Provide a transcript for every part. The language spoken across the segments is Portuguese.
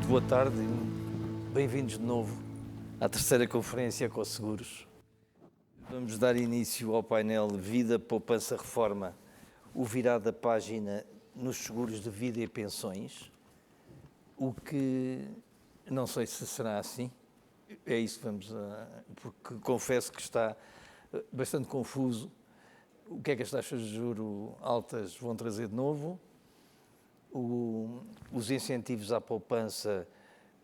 Muito boa tarde e bem-vindos de novo à terceira conferência EcoSeguros. Vamos dar início ao painel Vida, Poupança, Reforma, o virar da página nos seguros de vida e pensões, o que não sei se será assim, é isso que vamos porque confesso que está bastante confuso o que é que as taxas de juros altas vão trazer de novo, os incentivos à poupança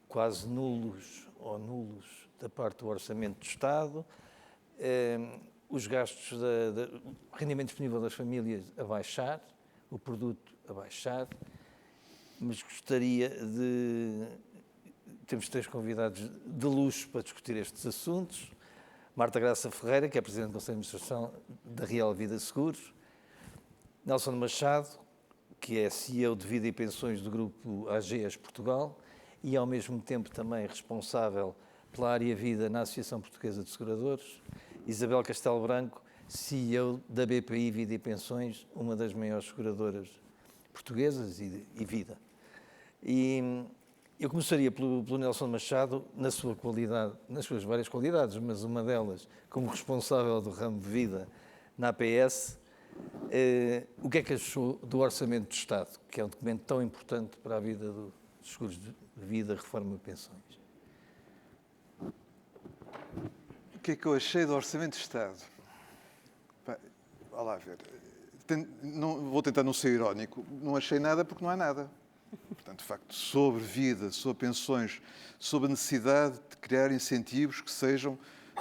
quase nulos ou nulos da parte do Orçamento do Estado, os gastos, o rendimento disponível das famílias a baixar, o produto a baixar, mas gostaria de... Temos três convidados de luxo para discutir estes assuntos. Marta Graça Ferreira, que é Presidente do Conselho de Administração da Real Vida Seguros. Nelson Machado, que é CEO de Vida e Pensões do Grupo AGEAS Portugal e, ao mesmo tempo, também responsável pela área Vida na Associação Portuguesa de Seguradores. Isabel Castelo Branco, CEO da BPI Vida e Pensões, uma das maiores seguradoras portuguesas e Vida. E eu começaria pelo Nelson Machado, na sua qualidade, nas suas várias qualidades, mas uma delas como responsável do ramo de vida na APS. O que é que achou do Orçamento do Estado, que é um documento tão importante para a vida dos seguros de vida, reforma e pensões? O que é que eu achei do Orçamento do Estado? Vá lá ver. Vou tentar não ser irónico. Não achei nada porque não há nada. Portanto, de facto, sobre vida, sobre pensões, sobre a necessidade de criar incentivos que sejam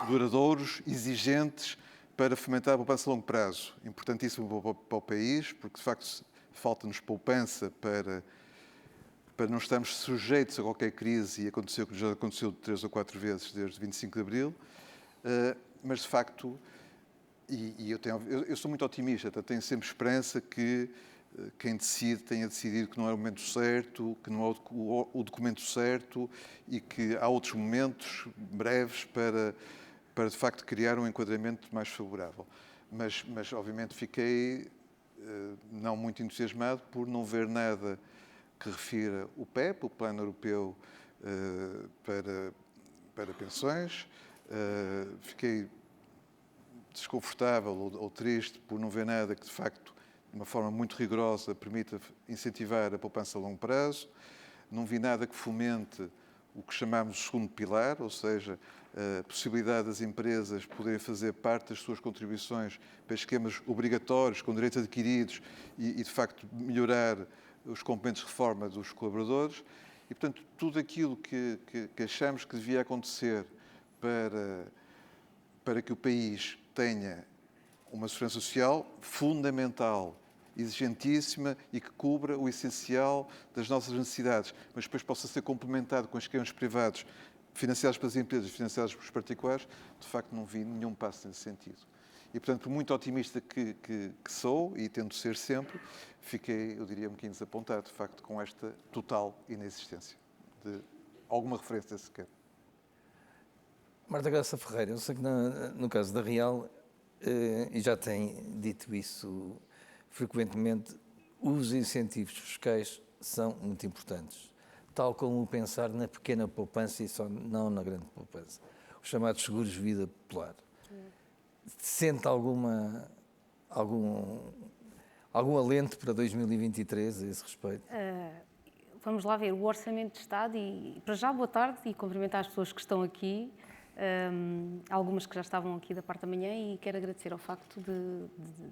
duradouros, exigentes, para fomentar a poupança a longo prazo. Importantíssimo para o país, porque, de facto, falta-nos poupança para não estarmos sujeitos a qualquer crise, e aconteceu que já aconteceu 3 ou 4 vezes desde 25 de Abril, mas, de facto, eu sou muito otimista, tenho sempre esperança que quem decide tenha decidido que não é o momento certo, que não é o documento certo e que há outros momentos breves para de facto criar um enquadramento mais favorável. Mas obviamente fiquei não muito entusiasmado por não ver nada que refira o PEP, o Plano Europeu para Pensões. Fiquei desconfortável ou triste por não ver nada que de facto de uma forma muito rigorosa, permita incentivar a poupança a longo prazo. Não vi nada que fomente o que chamamos de segundo pilar, ou seja, a possibilidade das empresas poderem fazer parte das suas contribuições para esquemas obrigatórios, com direitos adquiridos e de facto, melhorar os complementos de reforma dos colaboradores. E, portanto, tudo aquilo que achamos que devia acontecer para que o país tenha uma segurança social fundamental, exigentíssima e que cubra o essencial das nossas necessidades, mas depois possa ser complementado com esquemas privados financiados pelas empresas e financiados pelos particulares. De facto, não vi nenhum passo nesse sentido. E, portanto, muito otimista que sou, e tento ser sempre, fiquei, eu diria, um bocadinho desapontado, de facto, com esta total inexistência de alguma referência sequer. Marta Graça Ferreira, eu sei que no caso da Real, e já tem dito isso frequentemente, os incentivos fiscais são muito importantes, tal como pensar na pequena poupança e só não na grande poupança, os chamados seguros de vida popular. Sente algum alento para 2023 a esse respeito? Vamos lá ver o Orçamento de Estado e, para já, boa tarde e cumprimentar as pessoas que estão aqui. Algumas que já estavam aqui da parte da manhã, e quero agradecer ao facto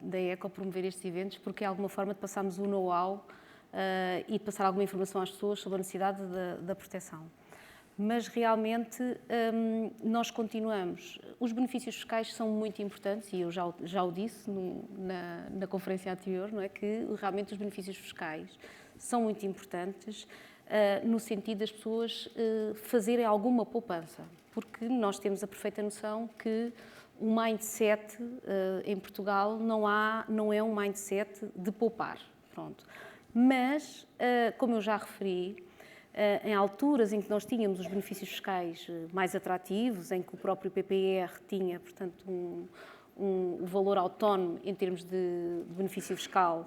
da ECO promover estes eventos, porque é alguma forma de passarmos o know-how e de passar alguma informação às pessoas sobre a necessidade da proteção. Mas realmente nós continuamos. Os benefícios fiscais são muito importantes e eu já o disse na conferência anterior, não é? Que realmente os benefícios fiscais são muito importantes no sentido das pessoas fazerem alguma poupança. Porque nós temos a perfeita noção que o mindset em Portugal não é um mindset de poupar. Pronto. Mas, como eu já referi, em alturas em que nós tínhamos os benefícios fiscais mais atrativos, em que o próprio PPR tinha, portanto, o valor autónomo em termos de benefício fiscal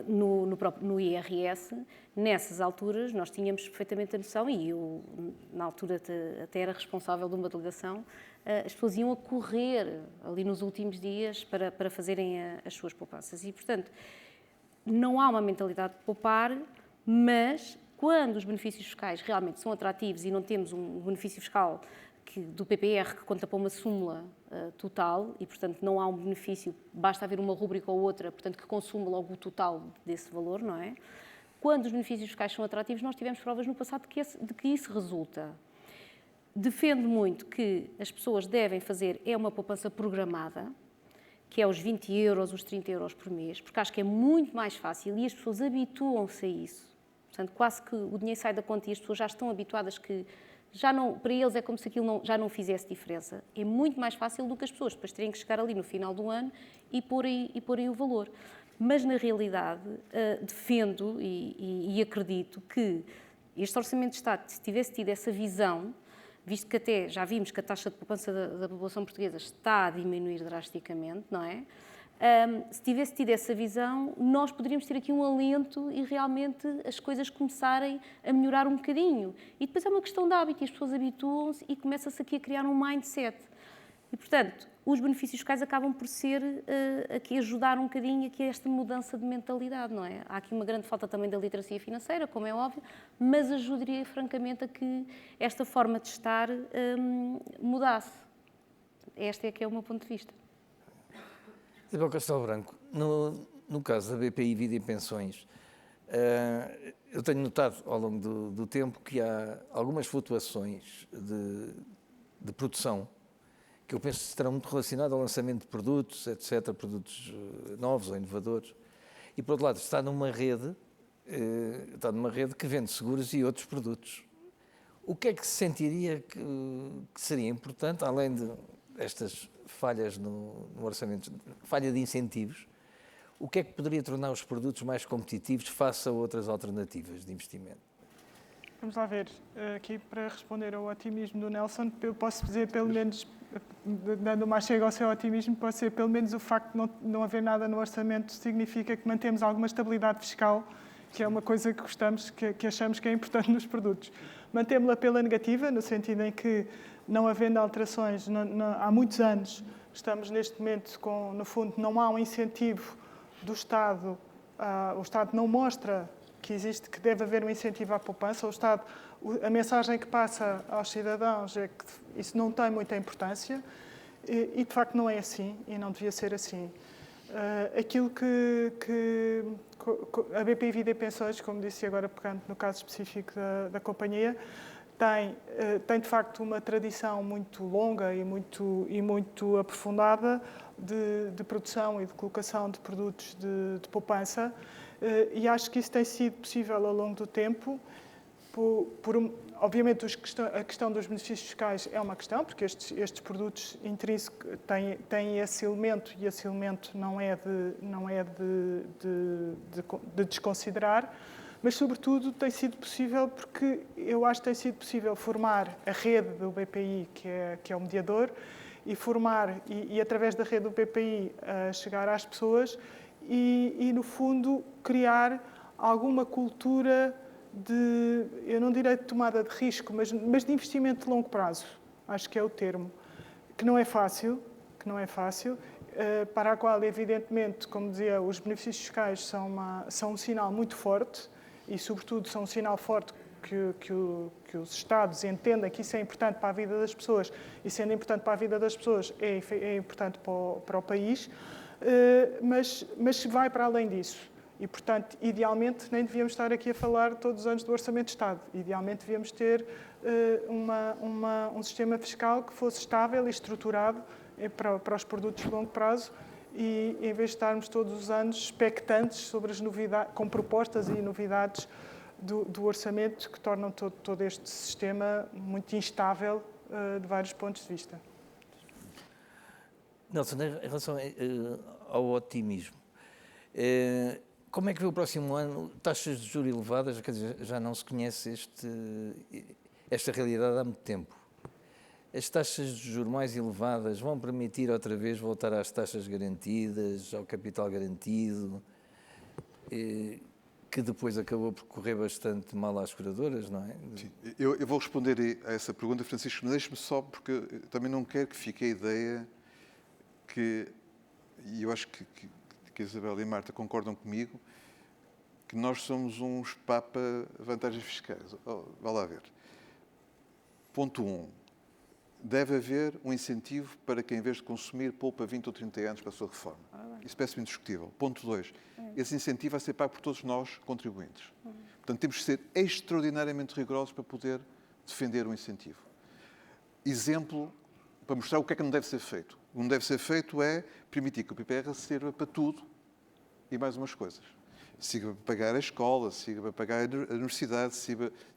no IRS, nessas alturas nós tínhamos perfeitamente a noção, e eu na altura até era responsável de uma delegação, as pessoas iam a correr ali nos últimos dias para fazerem as suas poupanças. E, portanto, não há uma mentalidade de poupar, mas quando os benefícios fiscais realmente são atrativos e não temos um benefício fiscal do PPR que conta para uma súmula total e, portanto, não há um benefício, basta haver uma rúbrica ou outra, portanto, que consuma logo o total desse valor, não é? Quando os benefícios fiscais são atrativos, nós tivemos provas no passado de que isso resulta. Defendo muito que as pessoas devem fazer uma poupança programada, que é os 20 euros, os 30 euros por mês, porque acho que é muito mais fácil e as pessoas habituam-se a isso. Portanto, quase que o dinheiro sai da conta e as pessoas já estão habituadas que já não, para eles é como se aquilo já não fizesse diferença. É muito mais fácil do que as pessoas depois terem que chegar ali no final do ano e porem o valor. Mas, na realidade, defendo e acredito que este Orçamento de Estado, se tivesse tido essa visão, visto que até já vimos que a taxa de poupança da população portuguesa está a diminuir drasticamente, não é? Se tivesse tido essa visão, nós poderíamos ter aqui um alento e realmente as coisas começarem a melhorar um bocadinho. E depois é uma questão de hábito e as pessoas habituam-se e começa-se aqui a criar um mindset. E, portanto, os benefícios fiscais acabam por ser aqui ajudar um bocadinho aqui a esta mudança de mentalidade, não é? Há aqui uma grande falta também da literacia financeira, como é óbvio, mas ajudaria francamente a que esta forma de estar mudasse. Este é que é o meu ponto de vista. Isabel Castelo Branco, no caso da BPI Vida e Pensões, eu tenho notado ao longo do tempo que há algumas flutuações de produção que eu penso que estarão muito relacionadas ao lançamento de produtos, etc., produtos novos ou inovadores. E, por outro lado, está numa rede que vende seguros e outros produtos. O que é que se sentiria que seria importante, além destas falhas no orçamento, falha de incentivos, o que é que poderia tornar os produtos mais competitivos face a outras alternativas de investimento? Vamos lá ver, aqui para responder ao otimismo do Nelson, eu posso dizer pelo menos, dando mais chega ao seu otimismo, pode ser pelo menos o facto de não haver nada no orçamento significa que mantemos alguma estabilidade fiscal, que é uma coisa que gostamos, que achamos que é importante nos produtos. Mantemos-la pela negativa, no sentido em que, não havendo alterações, há muitos anos, estamos neste momento com, no fundo, não há um incentivo do Estado, o Estado não mostra que deve haver um incentivo à poupança. O Estado, a mensagem que passa aos cidadãos é que isso não tem muita importância e de facto não é assim e não devia ser assim. Aquilo que a BPI Vida e Pensões, como disse agora, pegando no caso específico da companhia, tem de facto uma tradição muito longa e muito aprofundada de produção e de colocação de produtos de poupança. E acho que isso tem sido possível ao longo do tempo. Obviamente, a questão dos benefícios fiscais é uma questão, porque estes produtos intrínsecos têm esse elemento e esse elemento não é de desconsiderar, mas, sobretudo, tem sido possível porque eu acho que tem sido possível formar a rede do BPI, que é o mediador, e formar, e através da rede do BPI, chegar às pessoas e, no fundo, criar alguma cultura eu não direi de tomada de risco, mas de investimento de longo prazo. Acho que é o termo. Que não é fácil, para a qual, evidentemente, como dizia, os benefícios fiscais são um sinal muito forte e, sobretudo, são um sinal forte que os Estados entendem que isso é importante para a vida das pessoas e, sendo importante para a vida das pessoas, é importante para o país, mas vai para além disso. E, portanto, idealmente, nem devíamos estar aqui a falar todos os anos do Orçamento de Estado. Idealmente, devíamos ter um sistema fiscal que fosse estável e estruturado para os produtos de longo prazo e, em vez de estarmos todos os anos expectantes sobre as novidades, com propostas e novidades do orçamento que tornam todo este sistema muito instável de vários pontos de vista. Nelson, em relação ao otimismo, como é que vê o próximo ano? Taxas de juros elevadas, quer dizer, já não se conhece esta realidade há muito tempo. As taxas de juros mais elevadas vão permitir outra vez voltar às taxas garantidas, ao capital garantido? que depois acabou por correr bastante mal às curadoras, não é? Sim. Eu vou responder a essa pergunta, Francisco, mas deixe-me só, porque eu também não quero que fique a ideia que, e eu acho que a Isabel e a Marta concordam comigo, que nós somos uns papa vantagens fiscais. Vá lá ver. Ponto 1. Deve haver um incentivo para quem, em vez de consumir, poupa 20 ou 30 anos para a sua reforma. Isso parece-me indiscutível. Ponto 2. Esse incentivo vai ser pago por todos nós, contribuintes. Portanto, temos de ser extraordinariamente rigorosos para poder defender o incentivo. Exemplo, para mostrar o que é que não deve ser feito. O que não deve ser feito é permitir que o PPR sirva para tudo e mais umas coisas. Sirva para pagar a escola, sirva para pagar a universidade,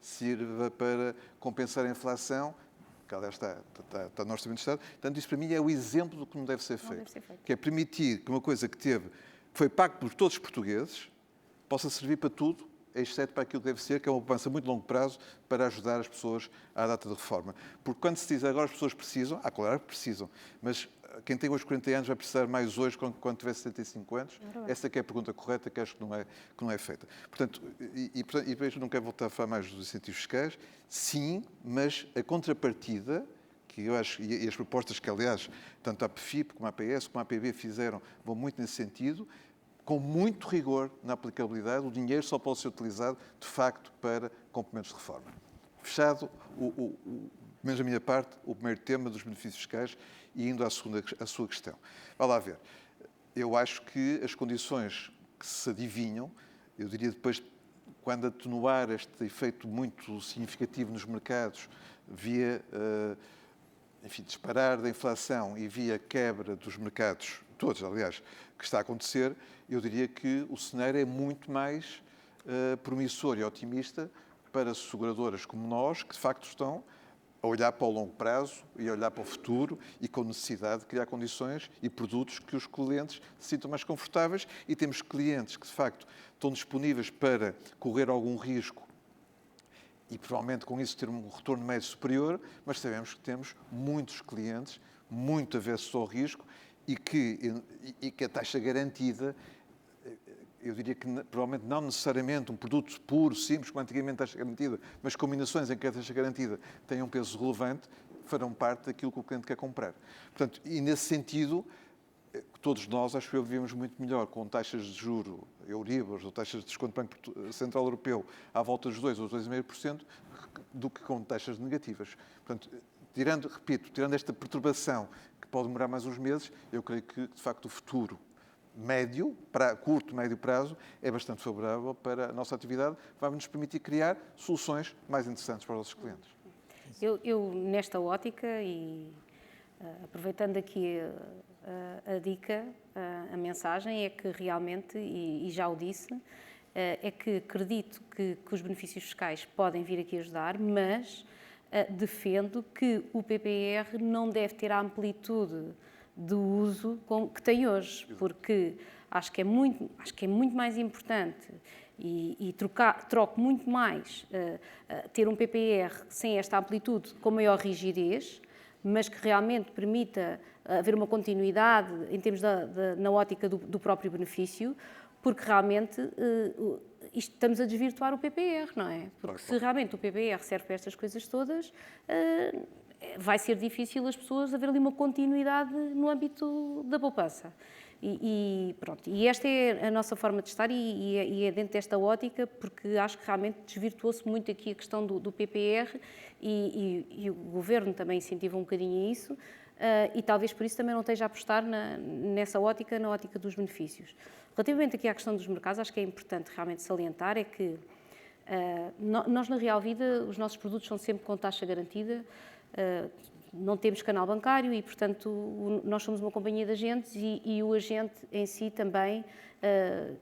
sirva para compensar a inflação, que aliás está no Orçamento de Estado. Portanto, isso para mim é o exemplo do que não deve ser feito. Que é permitir que uma coisa que foi pago por todos os portugueses, possa servir para tudo, exceto para aquilo que deve ser, que é uma poupança a muito longo prazo para ajudar as pessoas à data de reforma. Porque quando se diz agora as pessoas precisam, claro que precisam, mas quem tem hoje 40 anos vai precisar mais hoje quando tiver 75 anos? Essa que é a pergunta correta, que acho que não é feita. Portanto, e depois não quero voltar a falar mais dos incentivos fiscais. Sim, mas a contrapartida, que eu acho, e as propostas que, aliás, tanto a PFIP, como a APS, como a APB fizeram, vão muito nesse sentido, com muito rigor na aplicabilidade, o dinheiro só pode ser utilizado, de facto, para complementos de reforma. Fechado, menos da minha parte, o primeiro tema dos benefícios fiscais e indo à sua questão. Vá lá ver. Eu acho que as condições que se adivinham, eu diria depois, quando atenuar este efeito muito significativo nos mercados, via, disparar da inflação e via quebra dos mercados, todos, aliás, que está a acontecer, eu diria que o cenário é muito mais promissor e otimista para seguradoras como nós, que de facto estão a olhar para o longo prazo e a olhar para o futuro e com necessidade de criar condições e produtos que os clientes se sintam mais confortáveis, e temos clientes que de facto estão disponíveis para correr algum risco e provavelmente com isso ter um retorno médio superior, mas sabemos que temos muitos clientes muito avessos ao risco e que a taxa garantida, eu diria que provavelmente não necessariamente um produto puro, simples, como antigamente a taxa garantida, mas combinações em que a taxa garantida tem um peso relevante, farão parte daquilo que o cliente quer comprar. Portanto, e nesse sentido, todos nós, acho que vivemos muito melhor com taxas de juro, Euribor, ou taxas de desconto do Banco Central Europeu à volta dos 2% ou 2,5% do que com taxas negativas. Portanto, tirando esta perturbação que pode demorar mais uns meses, eu creio que, de facto, o futuro curto, médio prazo, é bastante favorável para a nossa atividade, vai nos permitir criar soluções mais interessantes para os nossos clientes. Eu nesta ótica, e aproveitando aqui a dica, a mensagem, é que realmente, e já o disse, é que acredito que os benefícios fiscais podem vir aqui ajudar, mas defendo que o PPR não deve ter a amplitude de uso que tem hoje, porque acho que é muito mais importante e troco muito mais ter um PPR sem esta amplitude, com maior rigidez, mas que realmente permita haver uma continuidade em termos na ótica do próprio benefício, porque realmente estamos a desvirtuar o PPR, não é? Porque se realmente o PPR serve para estas coisas todas, vai ser difícil as pessoas haver ali uma continuidade no âmbito da poupança. Pronto, e esta é a nossa forma de estar e é dentro desta ótica, porque acho que realmente desvirtuou-se muito aqui a questão do PPR e o Governo também incentiva um bocadinho isso, e talvez por isso também não esteja a apostar nessa ótica, na ótica dos benefícios. Relativamente aqui à questão dos mercados, acho que é importante realmente salientar é que nós na Real Vida, os nossos produtos são sempre com taxa garantida, não temos canal bancário e, portanto, nós somos uma companhia de agentes e o agente em si também,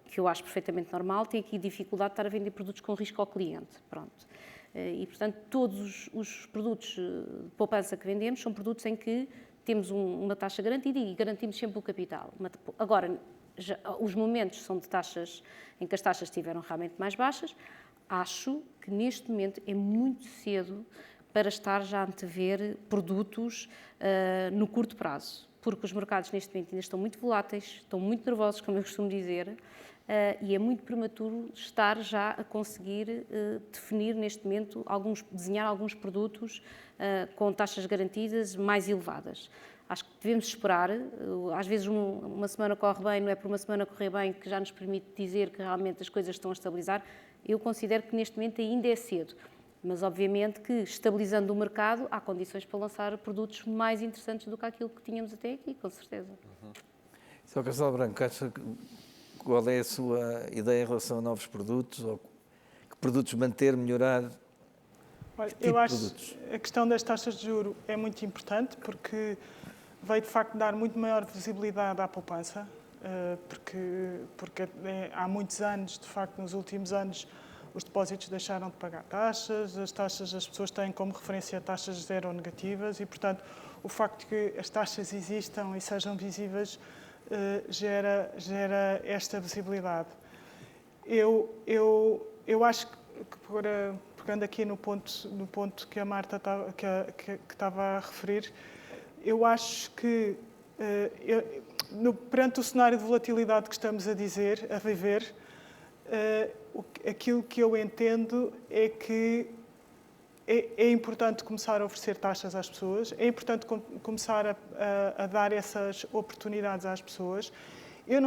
que eu acho perfeitamente normal, tem aqui dificuldade de estar a vender produtos com risco ao cliente. Pronto. E, portanto, todos os produtos de poupança que vendemos são produtos em que temos uma taxa garantida e garantimos sempre o capital. Agora, os momentos são de taxas em que as taxas estiveram realmente mais baixas. Acho que neste momento é muito cedo para estar já a antever produtos no curto prazo, porque os mercados neste momento ainda estão muito voláteis, estão muito nervosos, como eu costumo dizer, e é muito prematuro estar já a conseguir definir neste momento, desenhar alguns produtos com taxas garantidas mais elevadas. Acho que devemos esperar, às vezes uma semana corre bem, não é por uma semana correr bem que já nos permite dizer que realmente as coisas estão a estabilizar. Eu considero que neste momento ainda é cedo, mas obviamente que estabilizando o mercado há condições para lançar produtos mais interessantes do que aquilo que tínhamos até aqui, com certeza. Sr. Castelo Branco, qual é a sua ideia em relação a novos produtos? Ou que produtos manter, melhorar? Olha, Que tipo eu de acho produtos? que a questão das taxas de juro é muito importante porque veio de facto dar muito maior visibilidade à poupança, porque há muitos anos, de facto, nos últimos anos, os depósitos deixaram de pagar taxas, as pessoas têm como referência taxas zero ou negativas e, portanto, o facto de que as taxas existam e sejam visíveis gera esta visibilidade. Eu acho que, pegando aqui no ponto que a Marta estava a referir, eu acho que perante o cenário de volatilidade que estamos a viver, aquilo que eu entendo é que é importante começar a oferecer taxas às pessoas, é importante começar a dar essas oportunidades às pessoas. Eu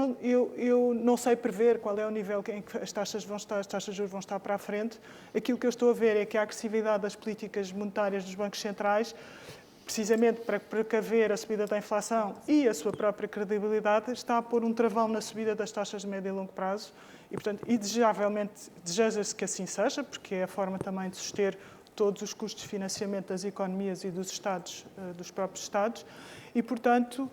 não sei prever qual é o nível em que as taxas de juros vão estar para a frente. Aquilo que eu estou a ver é que a agressividade das políticas monetárias dos bancos centrais, precisamente para precaver a subida da inflação e a sua própria credibilidade, está a pôr um travão na subida das taxas de médio e longo prazo e, portanto, deseja-se que assim seja, porque é a forma também de suster todos os custos de financiamento das economias e dos Estados, dos próprios Estados, e, portanto,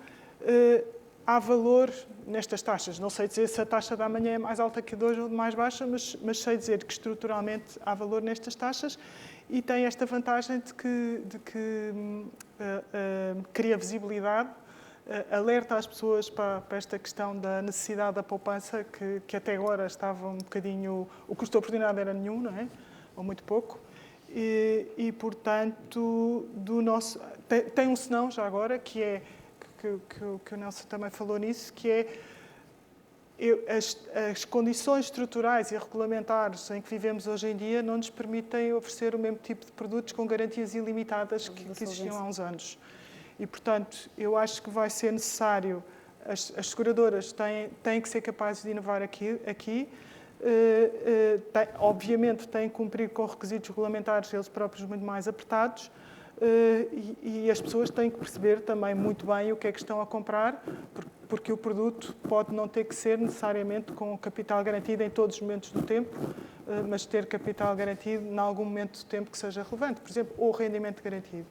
há valor nestas taxas. Não sei dizer se a taxa da amanhã é mais alta que a de hoje ou mais baixa, mas sei dizer que estruturalmente há valor nestas taxas e tem esta vantagem de que cria visibilidade, alerta as pessoas para esta questão da necessidade da poupança, que até agora estava um bocadinho... O custo de oportunidade era nenhum, não é? Ou muito pouco. E portanto, tem um senão já agora, que é, que o Nelson também falou nisso, que é as condições estruturais e regulamentares em que vivemos hoje em dia não nos permitem oferecer o mesmo tipo de produtos com garantias ilimitadas que existiam há uns anos. E, portanto, eu acho que vai ser necessário, as seguradoras têm que ser capazes de inovar aqui. Obviamente têm que cumprir com requisitos regulamentares eles próprios muito mais apertados e as pessoas têm que perceber também muito bem o que é que estão a comprar, porque o produto pode não ter que ser necessariamente com capital garantido em todos os momentos do tempo, mas ter capital garantido em algum momento do tempo que seja relevante, por exemplo, ou rendimento garantido.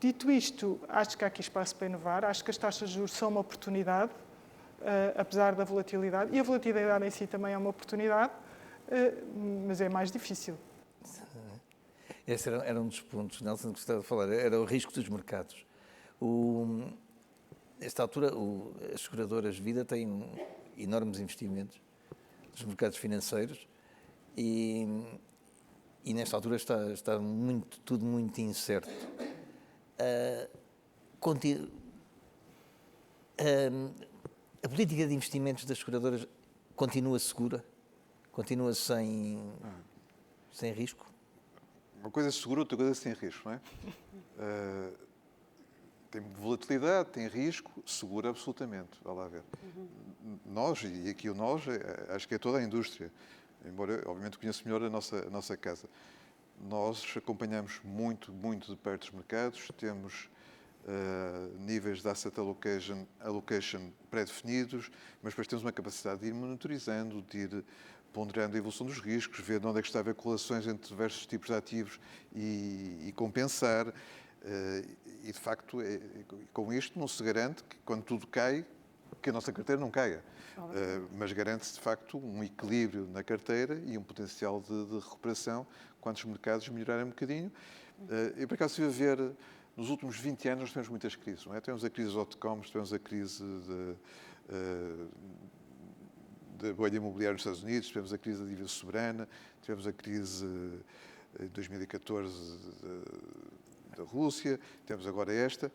Dito isto, acho que há aqui espaço para inovar, acho que as taxas de juros são uma oportunidade, apesar da volatilidade, e a volatilidade em si também é uma oportunidade, mas é mais difícil. Esse era um dos pontos, Nelson, que estava a falar, era o risco dos mercados. Nesta altura, as seguradoras de vida têm enormes investimentos nos mercados financeiros e nesta altura está tudo muito incerto. A política de investimentos das seguradoras continua segura? Continua sem risco? Uma coisa é segura, outra coisa é sem risco, não é? Tem volatilidade, tem risco, segura absolutamente. Vá lá ver. Nós, e aqui o nós, acho que é toda a indústria, embora, obviamente, conheço melhor a nossa casa. Nós acompanhamos muito, muito de perto os mercados, temos níveis de asset allocation pré-definidos, mas depois temos uma capacidade de ir monitorizando, de ir ponderando a evolução dos riscos, ver de onde é que está a haver correlações entre diversos tipos de ativos e compensar. E, de facto, com isto não se garante que, quando tudo cai, que a nossa carteira não caia. Mas garante-se, de facto, um equilíbrio na carteira e um potencial de recuperação quando os mercados melhorarem um bocadinho. Eu, por acaso, estive a ver, nos últimos 20 anos, nós tivemos muitas crises, não é? Tivemos a crise dos dot-coms, tivemos a crise da bolha imobiliária nos Estados Unidos, tivemos a crise da dívida soberana, tivemos a crise de 2014 da Rússia, temos agora esta.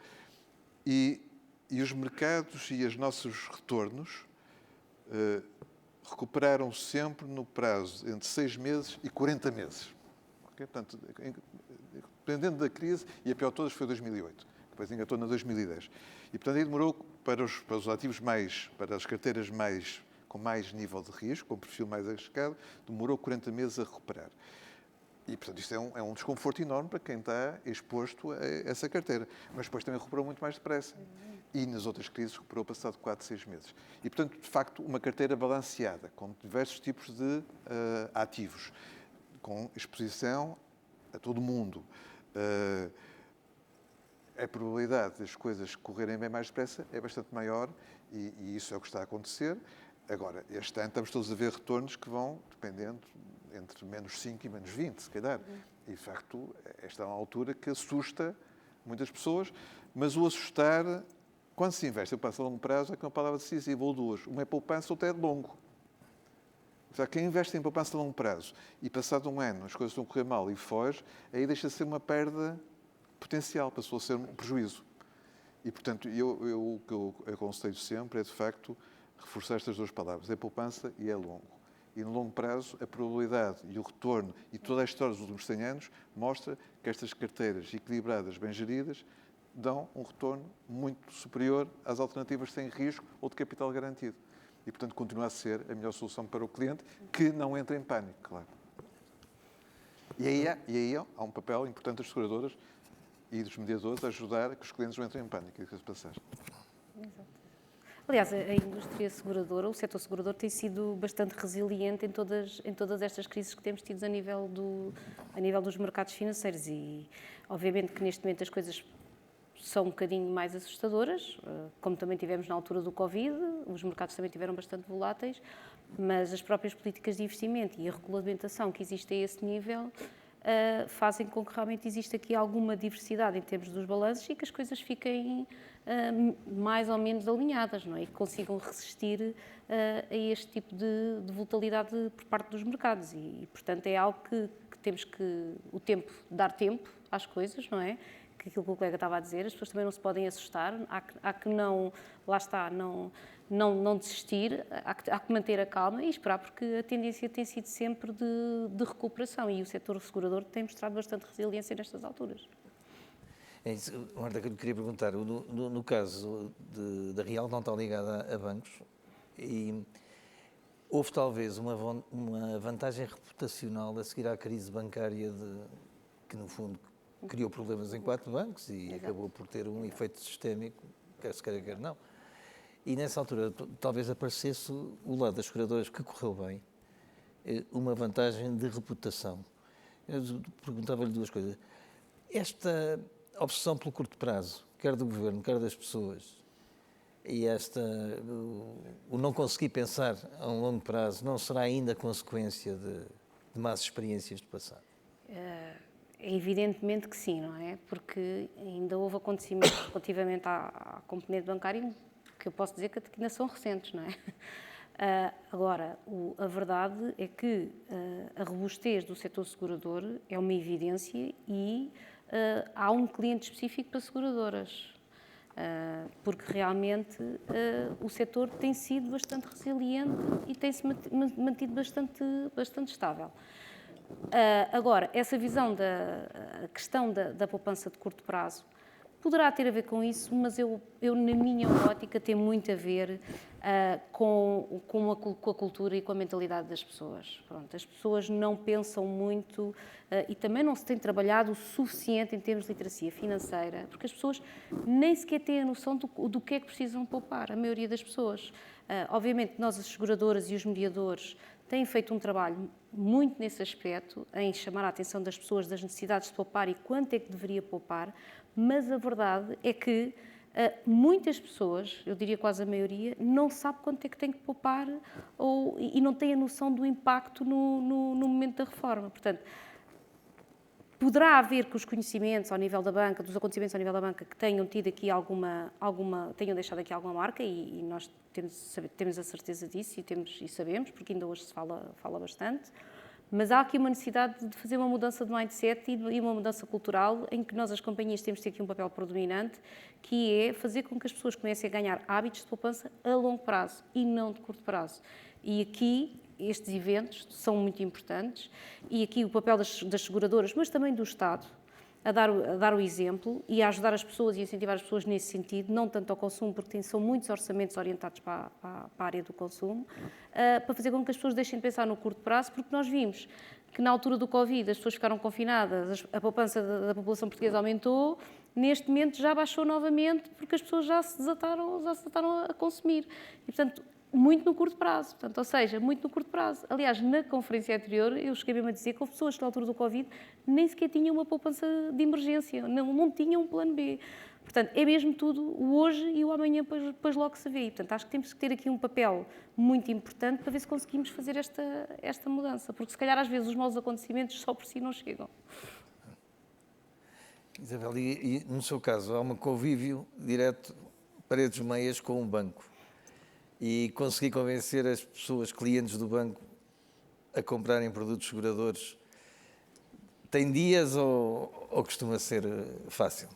E os mercados e os nossos retornos recuperaram sempre no prazo entre 6 meses e 40 meses. Okay? Portanto, dependendo da crise, e a pior de todas foi 2008, depois engatou na 2010. E, portanto, aí demorou para os ativos para as carteiras com mais nível de risco, com perfil mais arriscado, demorou 40 meses a recuperar. E, portanto, isto é um desconforto enorme para quem está exposto a essa carteira. Mas depois também recuperou muito mais depressa. E nas outras crises recuperou passado 4, 6 meses. E, portanto, de facto, uma carteira balanceada, com diversos tipos de ativos, com exposição a todo mundo. A probabilidade das coisas correrem bem mais depressa é bastante maior e isso é o que está a acontecer. Agora, este ano estamos todos a ver retornos que vão, dependendo, entre menos 5 e menos 20, se calhar. E, de facto, esta é uma altura que assusta muitas pessoas, mas o assustar, quando se investe em poupança a longo prazo, é que é uma palavra decisiva, ou duas. Uma é poupança, outra é de longo. Portanto, quem investe em poupança a longo prazo e, passado um ano, as coisas estão a correr mal e foge, aí deixa de ser uma perda potencial, passou a ser um prejuízo. E, portanto, o que eu aconselho sempre é, de facto, reforçar estas duas palavras, é poupança e é longo. E no longo prazo, a probabilidade e o retorno e toda a história dos últimos 100 anos mostra que estas carteiras equilibradas, bem geridas, dão um retorno muito superior às alternativas sem risco ou de capital garantido. E, portanto, continua a ser a melhor solução para o cliente, que não entra em pânico, claro. E aí há um papel importante das seguradoras e dos mediadores a ajudar a que os clientes não entrem em pânico, e que passar. Exato. Aliás, a indústria seguradora, o setor segurador tem sido bastante resiliente em todas estas crises que temos tido a nível dos mercados financeiros e, obviamente, que neste momento as coisas são um bocadinho mais assustadoras, como também tivemos na altura do Covid, os mercados também tiveram bastante voláteis, mas as próprias políticas de investimento e a regulamentação que existe a esse nível fazem com que realmente exista aqui alguma diversidade em termos dos balanços e que as coisas fiquem mais ou menos alinhadas, não é? E que consigam resistir a este tipo de volatilidade por parte dos mercados e portanto, é algo que temos que dar tempo às coisas, não é? Que aquilo que o colega estava a dizer, as pessoas também não se podem assustar, há que não, lá está, não desistir, há que manter a calma e esperar, porque a tendência tem sido sempre de recuperação e o setor segurador tem mostrado bastante resiliência nestas alturas. É isso, Marta, que eu lhe queria perguntar, no caso da Real não está ligada a bancos e houve talvez uma vantagem reputacional a seguir à crise bancária que no fundo criou problemas em 4 bancos e Exato. acabou por ter um efeito sistémico, quer se queira, quer não. E nessa altura talvez aparecesse o lado das seguradoras que correu bem, uma vantagem de reputação. Eu perguntava-lhe duas coisas. Esta obsessão pelo curto prazo, quer do governo, quer das pessoas, e o não conseguir pensar a um longo prazo, não será ainda consequência de más experiências do passado? Evidentemente que sim, não é? Porque ainda houve acontecimentos relativamente à componente bancária que eu posso dizer que ainda são recentes, não é? Agora, a verdade é que a robustez do setor segurador é uma evidência e há um cliente específico para seguradoras, porque realmente o setor tem sido bastante resiliente e tem-se mantido bastante estável. Agora, essa visão da questão da poupança de curto prazo poderá ter a ver com isso, mas eu na minha ótica, tem muito a ver com a cultura e com a mentalidade das pessoas. Pronto, as pessoas não pensam muito e também não se tem trabalhado o suficiente em termos de literacia financeira, porque as pessoas nem sequer têm a noção do que é que precisam poupar, a maioria das pessoas. Obviamente, nós, as seguradoras e os mediadores, têm feito um trabalho muito nesse aspecto, em chamar a atenção das pessoas das necessidades de poupar e quanto é que deveria poupar, mas a verdade é que muitas pessoas, eu diria quase a maioria, não sabe quanto é que tem que poupar e não tem a noção do impacto no momento da reforma. Portanto, poderá haver que os conhecimentos ao nível da banca, dos acontecimentos ao nível da banca, que tenham tido aqui tenham deixado aqui alguma marca e nós temos a certeza disso e sabemos, porque ainda hoje se fala bastante, Mas há aqui uma necessidade de fazer uma mudança de mindset e uma mudança cultural em que nós, as companhias, temos de ter aqui um papel predominante, que é fazer com que as pessoas comecem a ganhar hábitos de poupança a longo prazo e não de curto prazo. E aqui estes eventos são muito importantes e aqui o papel das seguradoras, mas também do Estado, a dar o exemplo e a ajudar as pessoas e a incentivar as pessoas nesse sentido, não tanto ao consumo, porque são muitos orçamentos orientados para a área do consumo, para fazer com que as pessoas deixem de pensar no curto prazo, porque nós vimos que na altura do Covid as pessoas ficaram confinadas, a poupança da população portuguesa aumentou, neste momento já baixou novamente, porque as pessoas já se desataram a consumir. E, portanto, muito no curto prazo, portanto, ou seja, muito no curto prazo. Aliás, na conferência anterior, eu cheguei mesmo a dizer que houve pessoas que na altura do Covid nem sequer tinham uma poupança de emergência, não tinham um plano B. Portanto, é mesmo tudo o hoje e o amanhã, depois logo se vê. E, portanto, acho que temos que ter aqui um papel muito importante para ver se conseguimos fazer esta mudança, porque se calhar às vezes os maus acontecimentos só por si não chegam. Isabel, e no seu caso, há um convívio direto, paredes meias, com um banco. E consegui convencer as pessoas, clientes do banco, a comprarem produtos seguradores. Tem dias ou costuma ser fácil?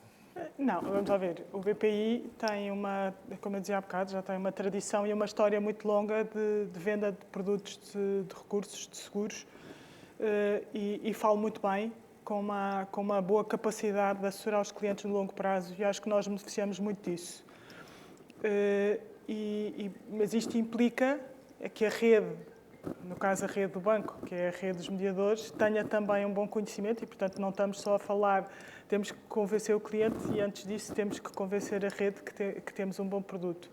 Não, vamos lá ver. O BPI tem como eu dizia há bocado, já tem uma tradição e uma história muito longa de venda de produtos de recursos, de seguros, e falo muito bem, com uma boa capacidade de assegurar os clientes no longo prazo, e acho que nós beneficiamos muito disso. Mas isto implica que a rede, no caso a rede do banco, que é a rede dos mediadores, tenha também um bom conhecimento e, portanto, não estamos só a falar, temos que convencer o cliente e, antes disso, temos que convencer a rede que temos um bom produto.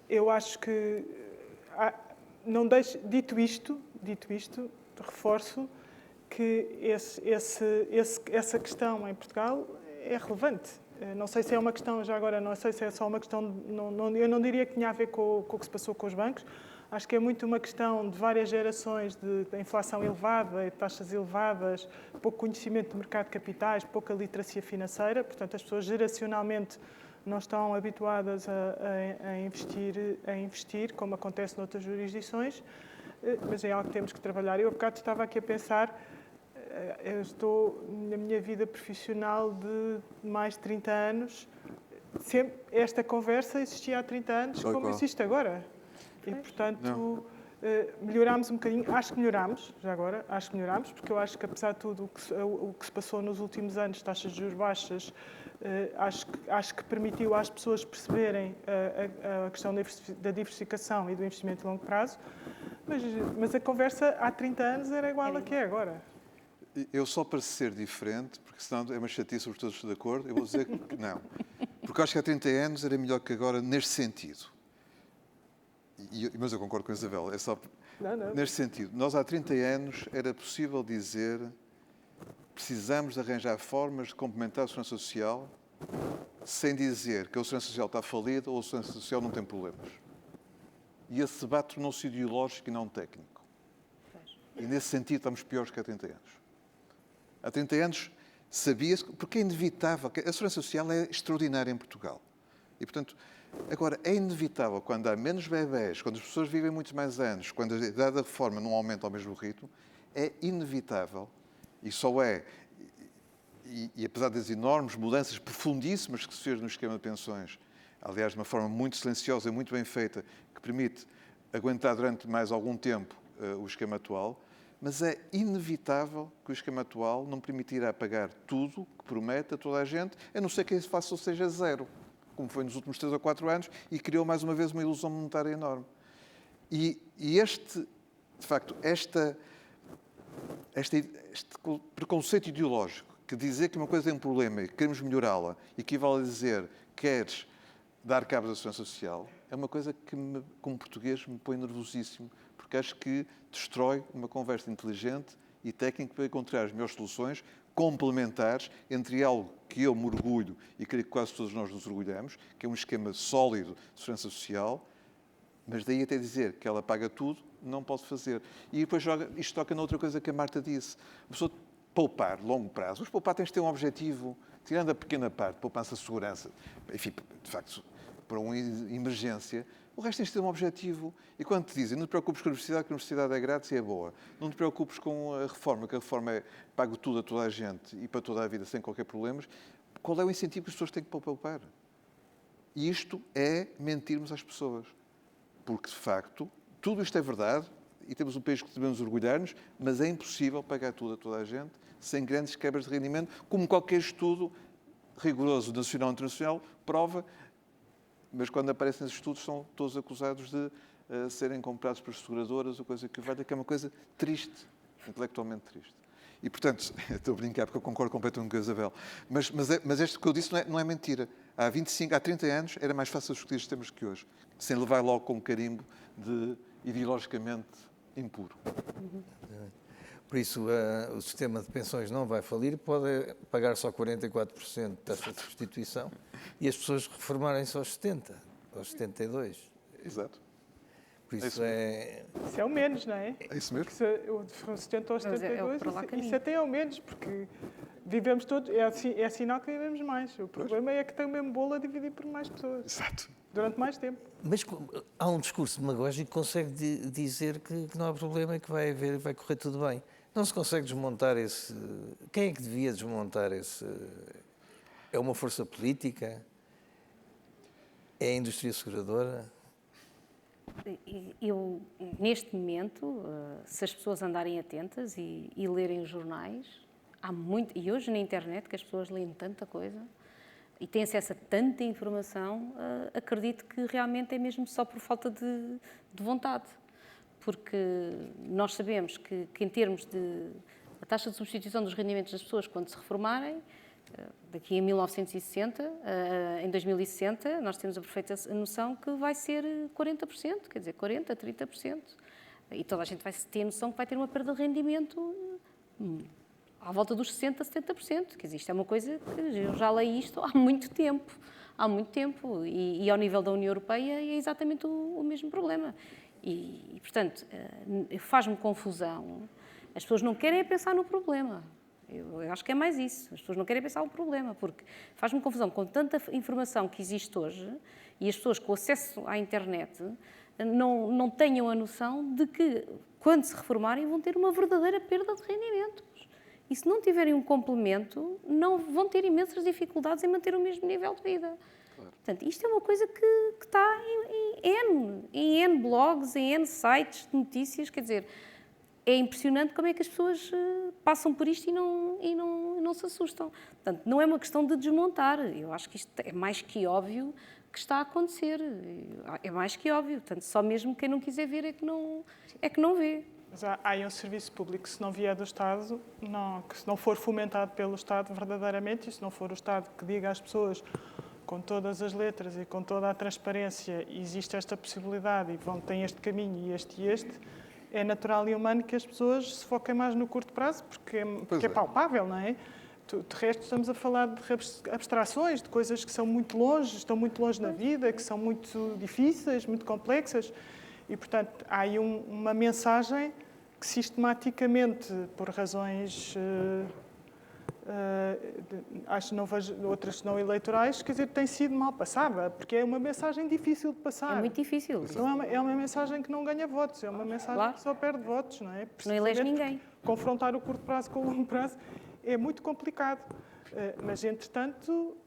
Eu acho que, dito isto, reforço que essa questão em Portugal é relevante. Não sei se é uma questão, já agora, não sei se é só uma questão, eu não diria que tinha a ver com o que se passou com os bancos, acho que é muito uma questão de várias gerações de inflação elevada, taxas elevadas, pouco conhecimento do mercado de capitais, pouca literacia financeira, portanto as pessoas geracionalmente não estão habituadas a investir, como acontece noutras jurisdições, mas é algo que temos que trabalhar. Eu há bocado estava aqui a pensar, eu estou na minha vida profissional de mais de 30 anos, sempre esta conversa existia há 30 anos, como existe agora. E, portanto, melhorámos um bocadinho. Acho que melhorámos, já agora, porque eu acho que, apesar de tudo o que se passou nos últimos anos, taxas de juros baixas, acho que permitiu às pessoas perceberem a questão da diversificação e do investimento a longo prazo, mas a conversa há 30 anos era igual a que é agora. Eu só para ser diferente, porque senão é uma chatice sobre todos de acordo, eu vou dizer que não. Porque eu acho que há 30 anos era melhor que agora neste sentido. Mas eu concordo com a Isabel, é só neste sentido. Nós há 30 anos era possível dizer precisamos arranjar formas de complementar a segurança social sem dizer que a segurança social está falida ou a segurança social não tem problemas. E esse debate tornou-se ideológico e não técnico. E nesse sentido estamos piores que há 30 anos. Há 30 anos sabia-se, porque é inevitável, a segurança social é extraordinária em Portugal. E, portanto, agora, é inevitável, quando há menos bebés, quando as pessoas vivem muitos mais anos, quando a idade da reforma não aumenta ao mesmo ritmo, é inevitável, e só é, e apesar das enormes mudanças profundíssimas que se fez no esquema de pensões, aliás, de uma forma muito silenciosa e muito bem feita, que permite aguentar durante mais algum tempo o esquema atual, mas é inevitável que o esquema atual não permitirá pagar tudo que promete a toda a gente, a não ser que esse faça ou seja zero, como foi nos últimos 3 ou 4 anos, e criou mais uma vez uma ilusão monetária enorme. E este preconceito ideológico, que dizer que uma coisa tem um problema e que queremos melhorá-la, equivale a dizer queres dar cabo da segurança social, é uma coisa que, como português, me põe nervosíssimo, porque acho que destrói uma conversa inteligente e técnica para encontrar as melhores soluções complementares entre algo que eu me orgulho e creio que quase todos nós nos orgulhamos, que é um esquema sólido de segurança social, mas daí até dizer que ela paga tudo, não pode fazer. E depois isto toca noutra coisa que a Marta disse. A pessoa poupar, longo prazo, mas poupar tens de ter um objetivo, tirando a pequena parte, poupança de segurança, enfim, de facto, para uma emergência, O resto tem de ter um objetivo. E quando te dizem, não te preocupes com a universidade, que a universidade é grátis e é boa. Não te preocupes com a reforma, que a reforma é pago tudo a toda a gente e para toda a vida sem qualquer problema. Qual é o incentivo que as pessoas têm que poupar? E isto é mentirmos às pessoas. Porque, de facto, tudo isto é verdade e temos um país que devemos orgulhar-nos, mas é impossível pagar tudo a toda a gente sem grandes quebras de rendimento, como qualquer estudo rigoroso, nacional e internacional, prova. Mas quando aparecem esses estudos, são todos acusados de serem comprados por seguradoras ou coisa que valha, que é uma coisa triste, intelectualmente triste. E, portanto, estou a brincar porque eu concordo completamente com a Isabel, mas isto que eu disse não é mentira. Há 25, há 30 anos era mais fácil discutir estes temas que hoje, sem levar logo com um carimbo de ideologicamente impuro. Por isso, o sistema de pensões não vai falir, pode pagar só 44% de taxa de substituição e as pessoas reformarem-se aos 70%, aos 72%. Exato. Por isso Isso é o menos, não é? É isso mesmo. O 70 aos Mas é 72, para lá caminho. isso até é o menos, porque vivemos todos, é sinal que vivemos mais. O problema é que tem o mesmo bolo a dividir por mais pessoas, Exato. durante mais tempo. Mas há um discurso demagógico que consegue dizer que não há problema e que vai correr tudo bem. Não se consegue desmontar esse... Quem é que devia desmontar esse... É uma força política? É a indústria seguradora? Eu, neste momento, se as pessoas andarem atentas e lerem os jornais, há muito... E hoje na internet, que as pessoas leem tanta coisa e têm acesso a tanta informação, acredito que realmente é mesmo só por falta de vontade. Porque nós sabemos que em termos de a taxa de substituição dos rendimentos das pessoas quando se reformarem, daqui a 1960, em 2060, nós temos a perfeita noção que vai ser 40%, quer dizer, 40%, 30%. E toda a gente vai ter noção que vai ter uma perda de rendimento à volta dos 60%, 70%. Quer dizer, isto é uma coisa que eu já leio isto há muito tempo. Há muito tempo. E ao nível da União Europeia é exatamente o mesmo problema. E, portanto, faz-me confusão. As pessoas não querem pensar no problema. Eu acho que é mais isso. As pessoas não querem pensar no problema, porque faz-me confusão com tanta informação que existe hoje e as pessoas com acesso à internet não tenham a noção de que, quando se reformarem, vão ter uma verdadeira perda de rendimentos. E se não tiverem um complemento, não vão ter imensas dificuldades em manter o mesmo nível de vida. Portanto, isto é uma coisa que está em N blogs, em N sites de notícias, quer dizer, é impressionante como é que as pessoas passam por isto e não se assustam. Portanto, não é uma questão de desmontar, eu acho que isto é mais que óbvio que está a acontecer, é mais que óbvio, portanto, só mesmo quem não quiser ver é que não vê. Mas há aí um serviço público que, se não vier do Estado, que se não for fomentado pelo Estado verdadeiramente, e se não for o Estado que diga às pessoas com todas as letras e com toda a transparência, existe esta possibilidade e têm este caminho e este, é natural e humano que as pessoas se foquem mais no curto prazo, porque é palpável, não é? De resto, estamos a falar de abstrações, de coisas que são muito longe, estão muito longe na vida, que são muito difíceis, muito complexas. E, portanto, há aí uma mensagem que sistematicamente, por razões, acho que não vejo outras não eleitorais, quer dizer, tem sido mal passada, porque é uma mensagem difícil de passar. É muito difícil. Então é uma mensagem que não ganha votos, é uma mensagem Claro. que só perde votos, não é? Não elege ninguém. Confrontar o curto prazo com o longo prazo é muito complicado. Mas, entretanto,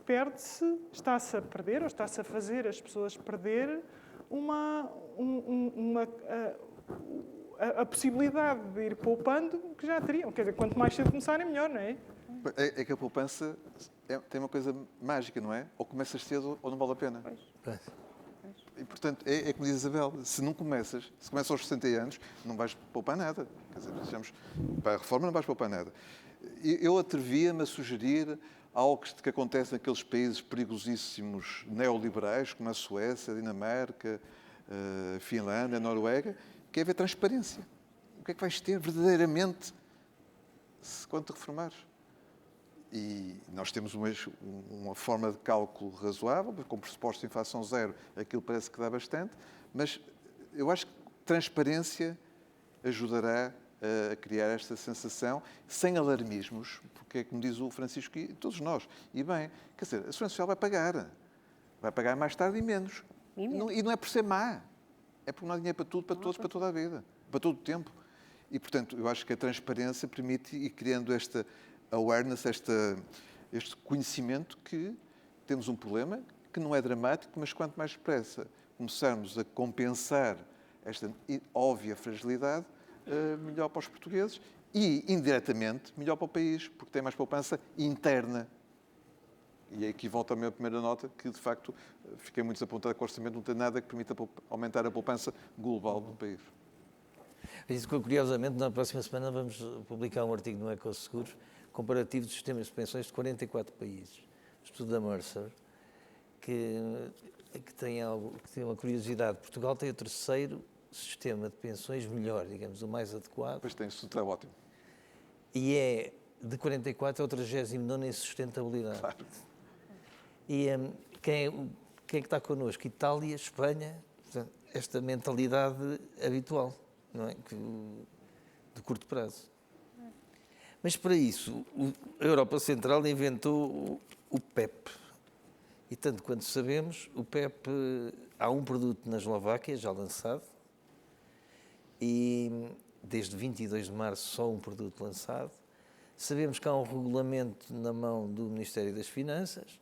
perde-se, está-se a perder, ou está-se a fazer as pessoas perder a possibilidade de ir poupando que já teriam. Quer dizer, quanto mais cedo começarem, melhor, não é? É que a poupança tem uma coisa mágica, não é? Ou começas cedo ou não vale a pena. Pois. E, portanto, é como diz a Isabel, se começas aos 60 anos, não vais poupar nada. Quer dizer, digamos, para a reforma não vais poupar nada. Eu atrevia-me a sugerir algo que acontece naqueles países perigosíssimos neoliberais, como a Suécia, a Dinamarca, a Finlândia, a Noruega, que é haver transparência. O que é que vais ter verdadeiramente quando te reformares? E nós temos uma forma de cálculo razoável, com pressupostos de inflação zero, aquilo parece que dá bastante, mas eu acho que transparência ajudará a criar esta sensação, sem alarmismos, porque é como diz o Francisco e todos nós. E bem, quer dizer, a Segurança Social vai pagar mais tarde e menos, Imenso. E não é por ser má. É porque não há dinheiro para tudo, para todos, para toda a vida. Para todo o tempo. E, portanto, eu acho que a transparência permite ir criando esta awareness, este conhecimento que temos um problema que não é dramático, mas quanto mais depressa começarmos a compensar esta óbvia fragilidade, melhor para os portugueses e, indiretamente, melhor para o país, porque tem mais poupança interna. E aqui volta a minha primeira nota, que, de facto, fiquei muito desapontado com o orçamento, não tem nada que permita aumentar a poupança global do país. Isso, curiosamente, na próxima semana vamos publicar um artigo no Ecoseguros comparativo dos sistemas de pensões de 44 países. Estudo da Mercer, que tem uma curiosidade. Portugal tem o terceiro sistema de pensões melhor, digamos, o mais adequado. Depois tem isso, está ótimo. E é, de 44, é o 39º em sustentabilidade. Claro. E quem é que está connosco? Itália, Espanha, portanto, esta mentalidade habitual, não é? De curto prazo. Mas para isso, a Europa Central inventou o PEP. E tanto quanto sabemos, o PEP, há um produto na Eslováquia já lançado, e desde 22 de março só um produto lançado. Sabemos que há um regulamento na mão do Ministério das Finanças,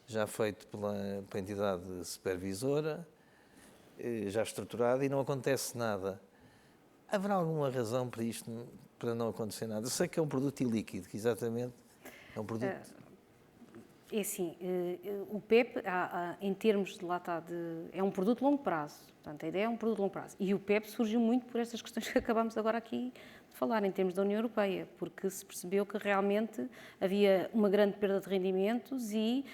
já feito pela entidade supervisora, já estruturada, e não acontece nada. Haverá alguma razão para isto, para não acontecer nada? Eu sei que é um produto ilíquido, que exatamente é um produto... É assim, o PEP, em termos de lá está, é um produto de longo prazo. Portanto, a ideia é um produto de longo prazo. E o PEP surgiu muito por estas questões que acabámos agora aqui de falar, em termos da União Europeia, porque se percebeu que realmente havia uma grande perda de rendimentos e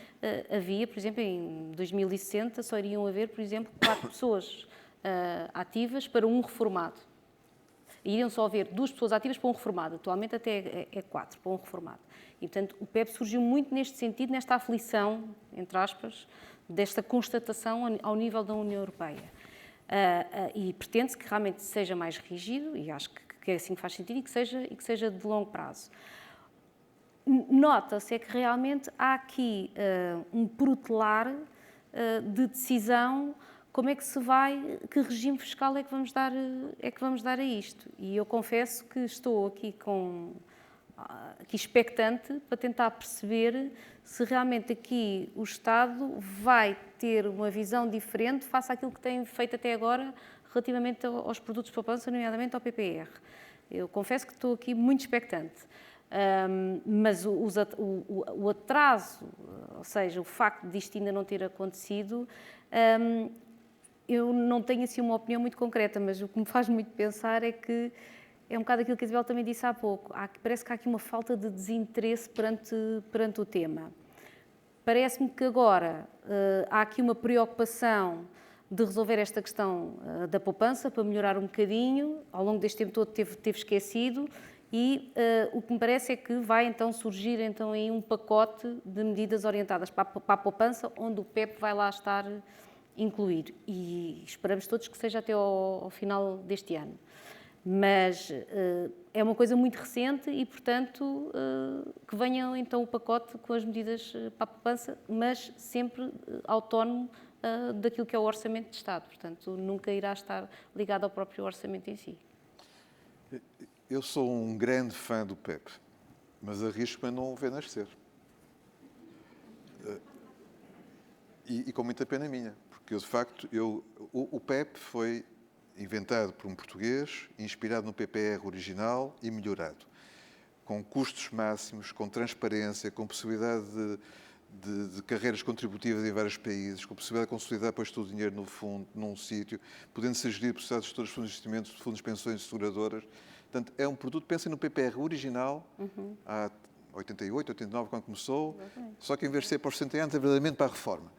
havia, por exemplo, em 2060 só iriam haver, por exemplo, 4 pessoas ativas para um reformado. Iriam só haver 2 pessoas ativas para um reformado. Atualmente até é 4 para um reformado. E, portanto, o PEP surgiu muito neste sentido, nesta aflição, entre aspas, desta constatação ao nível da União Europeia. E pretende-se que realmente seja mais rígido, e acho que é assim que faz sentido, e que seja de longo prazo. Nota-se é que realmente há aqui um protelar de decisão. Como é que se vai, que regime fiscal é que vamos dar a isto? E eu confesso que estou aqui expectante para tentar perceber se realmente aqui o Estado vai ter uma visão diferente face àquilo que tem feito até agora relativamente aos produtos de poupança, nomeadamente ao PPR. Eu confesso que estou aqui muito expectante. Mas o atraso, ou seja, o facto de isto ainda não ter acontecido, eu não tenho assim uma opinião muito concreta, mas o que me faz muito pensar é que é um bocado aquilo que a Isabel também disse há pouco. Parece que há aqui uma falta de desinteresse perante o tema. Parece-me que agora há aqui uma preocupação de resolver esta questão da poupança para melhorar um bocadinho. Ao longo deste tempo todo teve esquecido e o que me parece é que vai então surgir então, aí um pacote de medidas orientadas para a poupança, onde o PEP vai lá estar incluído. E esperamos todos que seja até ao final deste ano. Mas é uma coisa muito recente e, portanto, que venha então o pacote com as medidas para a poupança, mas sempre autónomo daquilo que é o orçamento de Estado. Portanto, nunca irá estar ligado ao próprio orçamento em si. Eu sou um grande fã do PEP, mas arrisco-me a não o ver nascer. E com muita pena minha, porque eu, de facto, o PEP foi inventado por um português, inspirado no PPR original e melhorado, com custos máximos, com transparência, com possibilidade de carreiras contributivas em vários países, com possibilidade de consolidar depois todo o dinheiro no fundo, num sítio, podendo ser gerido por sociedades gestoras de fundos de investimentos, de fundos de pensões e seguradoras. Portanto, é um produto, pensem no PPR original, há 88, 89, quando começou, só que em vez de ser para os 60 anos, é verdadeiramente para a reforma.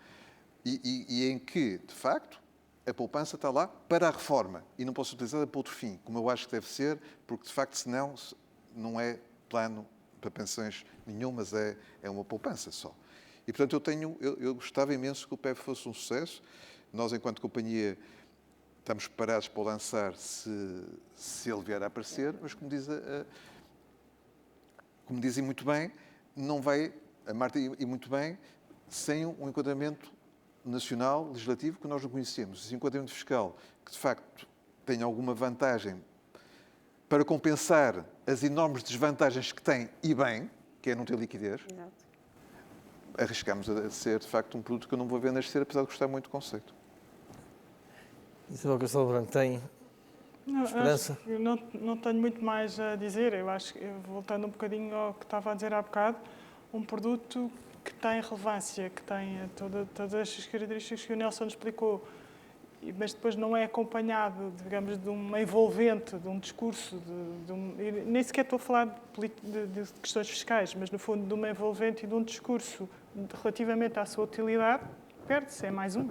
E em que, de facto, a poupança está lá para a reforma e não pode ser utilizada para outro fim, como eu acho que deve ser, porque, de facto, senão não é plano para pensões nenhum, mas é uma poupança só. E, portanto, eu gostava imenso que o PEP fosse um sucesso. Nós, enquanto companhia, estamos preparados para o lançar se ele vier a aparecer, mas, como dizem muito bem, não vai, a Marta e muito bem, sem um enquadramento nacional, legislativo, que nós não conhecemos. Esse enquadramento fiscal que, de facto, tem alguma vantagem para compensar as enormes desvantagens que tem, e bem, que é não ter liquidez, Exato. arriscamos a ser, de facto, um produto que eu não vou ver nascer, apesar de gostar muito do conceito. Isabel Castelo Branco tem esperança? Acho que não tenho muito mais a dizer. Eu acho que, voltando um bocadinho ao que estava a dizer há bocado, um produto que tem relevância, que tem todas estas características que o Nelson explicou, mas depois não é acompanhado, digamos, de uma envolvente, de um discurso, nem sequer estou a falar de questões fiscais, mas no fundo de uma envolvente e de um discurso relativamente à sua utilidade, perde-se, é mais um.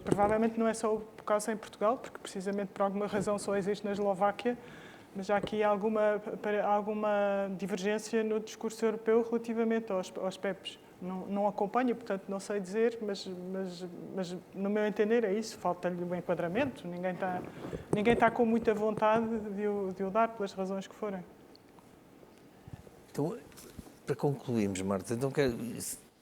Provavelmente não é só por causa em Portugal, porque precisamente por alguma razão só existe na Eslováquia, mas há aqui alguma divergência no discurso europeu relativamente aos PEPs. Não acompanho, portanto não sei dizer, mas no meu entender é isso, falta-lhe o enquadramento, ninguém está com muita vontade de o dar pelas razões que forem. Então, para concluirmos, Marta, então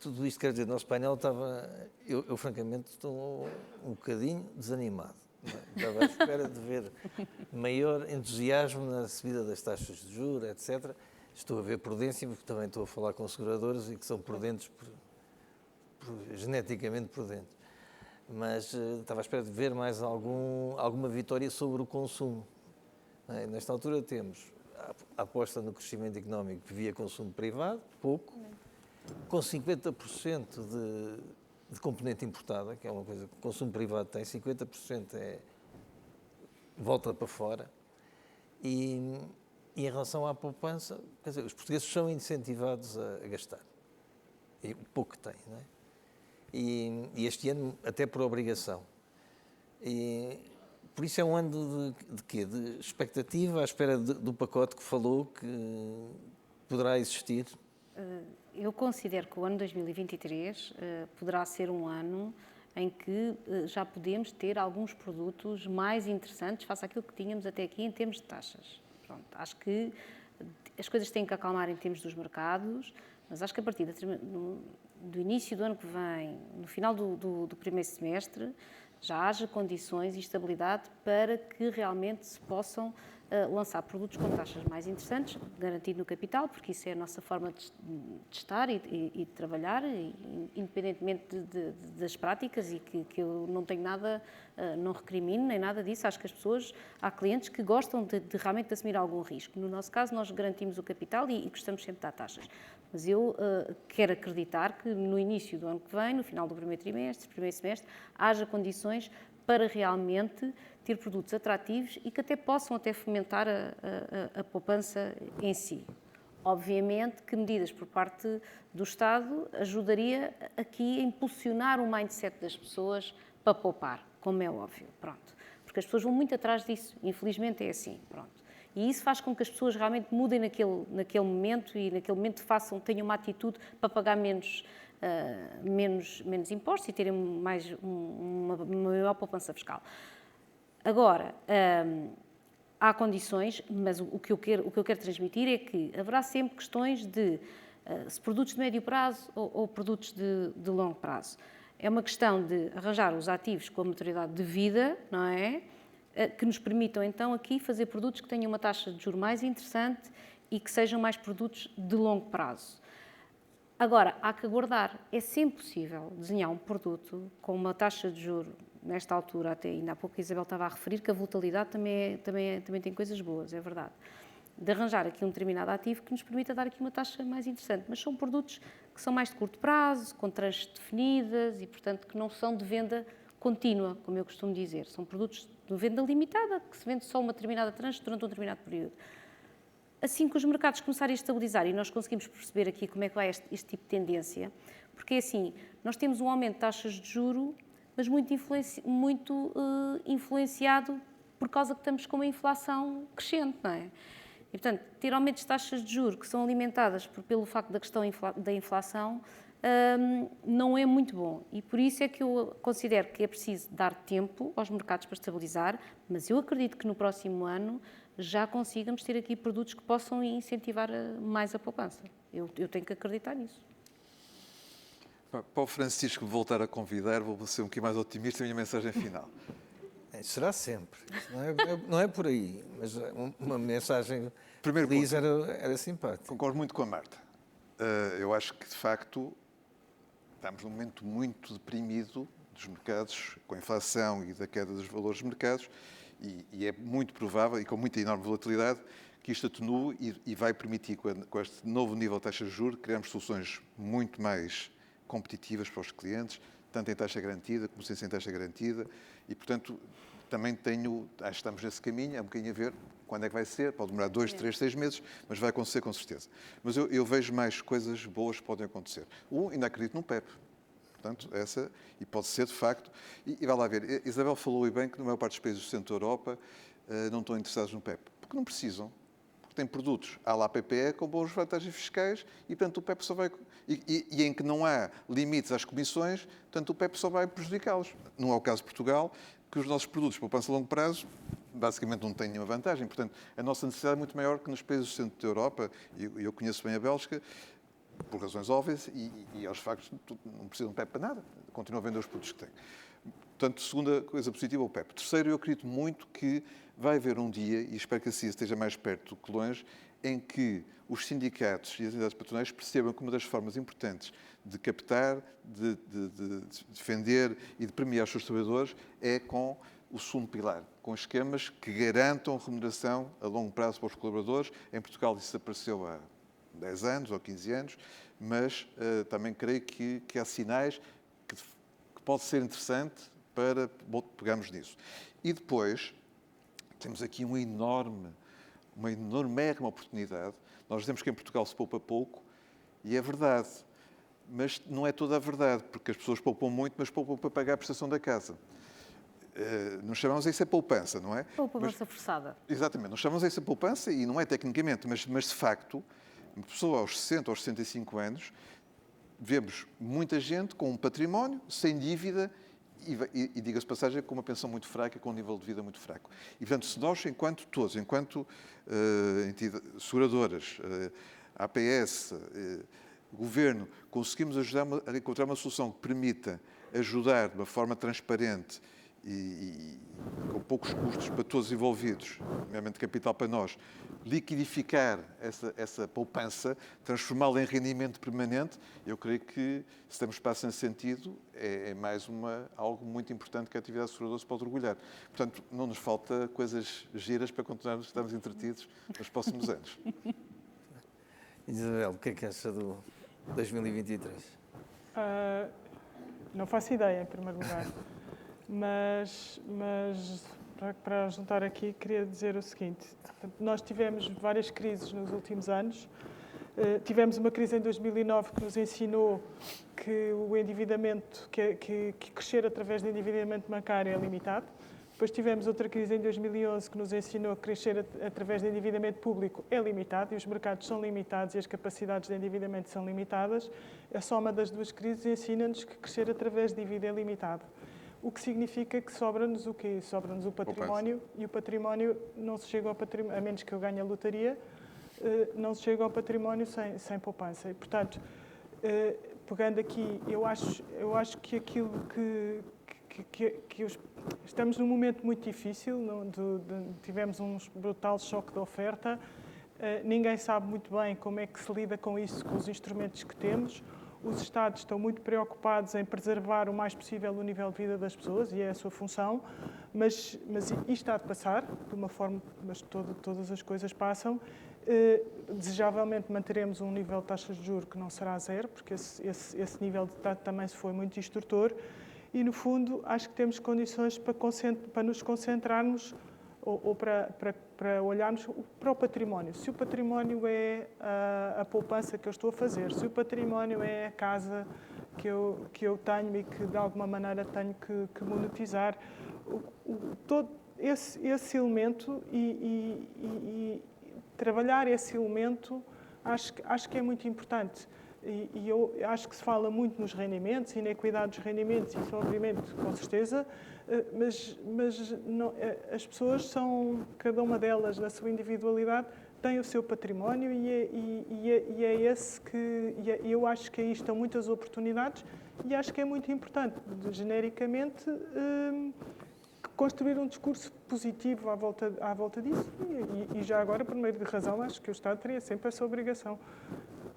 tudo isto quer dizer, no nosso painel estava, eu francamente estou um bocadinho desanimado. Não é? Estava à espera de ver maior entusiasmo na subida das taxas de juros, etc. Estou a ver prudência, porque também estou a falar com seguradores e que são prudentes, geneticamente prudentes. Mas estava à espera de ver mais alguma vitória sobre o consumo. Não é? Nesta altura temos a aposta no crescimento económico via consumo privado, pouco, com 50% de componente importada, que é uma coisa que o consumo privado tem, 50% volta para fora. E em relação à poupança, quer dizer, os portugueses são incentivados a gastar. E o pouco que têm, não é? E este ano até por obrigação. E por isso é um ano de quê? De expectativa, à espera do pacote que falou, que poderá existir. Eu considero que o ano 2023 poderá ser um ano em que já podemos ter alguns produtos mais interessantes face àquilo que tínhamos até aqui em termos de taxas. Pronto, acho que as coisas têm que acalmar em termos dos mercados, mas acho que a partir do início do ano que vem, no final do primeiro semestre, já haja condições e estabilidade para que realmente se possam lançar produtos com taxas mais interessantes, garantido no capital, porque isso é a nossa forma de estar e de trabalhar, independentemente das práticas, e que eu não tenho nada, não recrimino nem nada disso. Acho que há clientes que gostam de realmente de assumir algum risco. No nosso caso, nós garantimos o capital e gostamos sempre de dar taxas. Mas eu quero acreditar que no início do ano que vem, no final do primeiro semestre, haja condições para realmente ter produtos atrativos e que até possam fomentar a poupança em si. Obviamente que medidas por parte do Estado ajudaria aqui a impulsionar o mindset das pessoas para poupar, como é óbvio, pronto. Porque as pessoas vão muito atrás disso, infelizmente é assim, pronto. E isso faz com que as pessoas realmente mudem naquele momento e naquele momento tenham uma atitude para pagar menos impostos e terem uma maior poupança fiscal. Agora, há condições, mas o que eu quero transmitir é que haverá sempre questões de se produtos de médio prazo ou produtos de longo prazo. É uma questão de arranjar os ativos com a maturidade de vida, não é? Que nos permitam então aqui fazer produtos que tenham uma taxa de juros mais interessante e que sejam mais produtos de longo prazo. Agora, há que aguardar. É sempre possível desenhar um produto com uma taxa de juros, nesta altura, até ainda há pouco a Isabel estava a referir, que a volatilidade também tem coisas boas, é verdade. De arranjar aqui um determinado ativo que nos permita dar aqui uma taxa mais interessante. Mas são produtos que são mais de curto prazo, com tranches definidas e, portanto, que não são de venda contínua, como eu costumo dizer. São produtos de venda limitada, que se vende só uma determinada tranche durante um determinado período. Assim que os mercados começarem a estabilizar e nós conseguimos perceber aqui como é que vai este tipo de tendência, porque assim, nós temos um aumento de taxas de juro, mas muito influenciado por causa que estamos com uma inflação crescente, não é? E, portanto, ter aumentos de taxas de juros que são alimentadas pelo facto da questão da inflação não é muito bom. E por isso é que eu considero que é preciso dar tempo aos mercados para estabilizar, mas eu acredito que no próximo ano já consigamos ter aqui produtos que possam incentivar mais a poupança. Eu tenho que acreditar nisso. Para o Francisco voltar a convidar, vou ser um bocadinho mais otimista na minha mensagem final. Será sempre. Não é por aí, mas uma mensagem Primeiro feliz era simpática. Concordo muito com a Marta. Eu acho que, de facto, estamos num momento muito deprimido dos mercados, com a inflação e da queda dos valores dos mercados, e é muito provável, e com muita enorme volatilidade, que isto atenue e vai permitir, com este novo nível de taxa de juros, criarmos soluções muito mais competitivas para os clientes, tanto em taxa garantida como sem taxa garantida, e, portanto, também acho que estamos nesse caminho, é um bocadinho a ver quando é que vai ser, pode demorar 2, 3, 6 meses, mas vai acontecer com certeza. Mas eu vejo mais coisas boas que podem acontecer. Ainda acredito no PEP. Portanto, e pode ser de facto. E vai lá ver, Isabel falou e bem que na maior parte dos países do centro da Europa não estão interessados no PEP. Porque não precisam. Porque têm produtos à la PPE com boas vantagens fiscais e, portanto, o PEP só vai... E em que não há limites às comissões, portanto, o PEP só vai prejudicá-los. Não é o caso de Portugal, que os nossos produtos para poupança a longo prazo basicamente não têm nenhuma vantagem. Portanto, a nossa necessidade é muito maior que nos países do centro da Europa, e eu conheço bem a Bélgica, por razões óbvias, e aos factos não precisam de PEP para nada, continuam a vender os produtos que têm. Portanto, segunda coisa positiva, o PEP. Terceiro, eu acredito muito que vai haver um dia, e espero que a CIS esteja mais perto do que longe, em que os sindicatos e as entidades patronais percebam que uma das formas importantes de captar, de defender e de premiar os seus trabalhadores é com o segundo pilar, com esquemas que garantam remuneração a longo prazo para os colaboradores. Em Portugal isso apareceu há 10 anos ou 15 anos, mas também creio que há sinais que pode ser interessante para pegarmos nisso. E depois, temos aqui uma enormérrima oportunidade. Nós dizemos que em Portugal se poupa pouco, e é verdade, mas não é toda a verdade, porque as pessoas poupam muito, mas poupam para pagar a prestação da casa. Nós chamamos isso a poupança, não é? Poupança forçada. Exatamente, nós chamamos isso a poupança e não é tecnicamente, mas de facto, uma pessoa aos 60 ou 65 anos, vemos muita gente com um património, sem dívida e diga-se passagem, com uma pensão muito fraca, com um nível de vida muito fraco. E, portanto, se nós, enquanto seguradoras, APS, Governo, conseguimos ajudar a encontrar uma solução que permita ajudar de uma forma transparente e com poucos custos para todos os envolvidos, nomeadamente capital para nós, liquidificar essa poupança, transformá-la em rendimento permanente, eu creio que, se temos espaço nesse sentido, é mais algo muito importante que a atividade seguradora se pode orgulhar. Portanto, não nos falta coisas giras para continuarmos a estarmos entretidos nos próximos anos. Isabel, o que é que acha do 2023? Não faço ideia, em primeiro lugar. Mas para juntar aqui, queria dizer o seguinte. Nós tivemos várias crises nos últimos anos. Tivemos uma crise em 2009 que nos ensinou que o endividamento, que crescer através de endividamento bancário é limitado. Depois tivemos outra crise em 2011 que nos ensinou que crescer através de endividamento público é limitado e os mercados são limitados e as capacidades de endividamento são limitadas. A soma das duas crises ensina-nos que crescer através de dívida é limitado. O que significa que sobra-nos o quê? Sobra-nos o património e o património não se chega ao património, a menos que eu ganhe a lotaria, não se chega ao património sem poupança. E, portanto, pegando aqui, eu acho que aquilo estamos num momento muito difícil, tivemos um brutal choque de oferta, ninguém sabe muito bem como é que se lida com isso, com os instrumentos que temos. Os Estados estão muito preocupados em preservar o mais possível o nível de vida das pessoas, e é a sua função, mas isto há de passar, de uma forma, mas todas as coisas passam. Desejavelmente manteremos um nível de taxas de juros que não será zero, porque esse nível de taxa também se foi muito instrutor, e no fundo acho que temos condições para nos concentrarmos ou para olharmos para o património. Se o património é a poupança que eu estou a fazer, se o património é a casa que eu tenho e que de alguma maneira tenho que monetizar, todo esse elemento e trabalhar esse elemento acho que é muito importante. E eu acho que se fala muito nos rendimentos, inequidade dos rendimentos, isso obviamente, com certeza, As pessoas são, cada uma delas, na sua individualidade, tem o seu património e é esse que... eu acho que aí estão muitas oportunidades e acho que é muito importante, genericamente, construir um discurso positivo à volta disso. E já agora, por meio de razão, acho que o Estado teria sempre essa obrigação.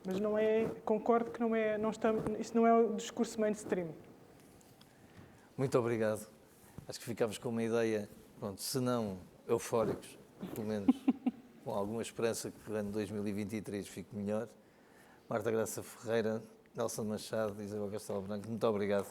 Mas não é... Concordo que isso não é o discurso mainstream. Muito obrigado. Acho que ficámos com uma ideia, pronto, se não eufóricos, pelo menos com alguma esperança que o ano 2023 fique melhor. Marta Graça Ferreira, Nelson Machado e Isabel Castelo Branco, muito obrigado.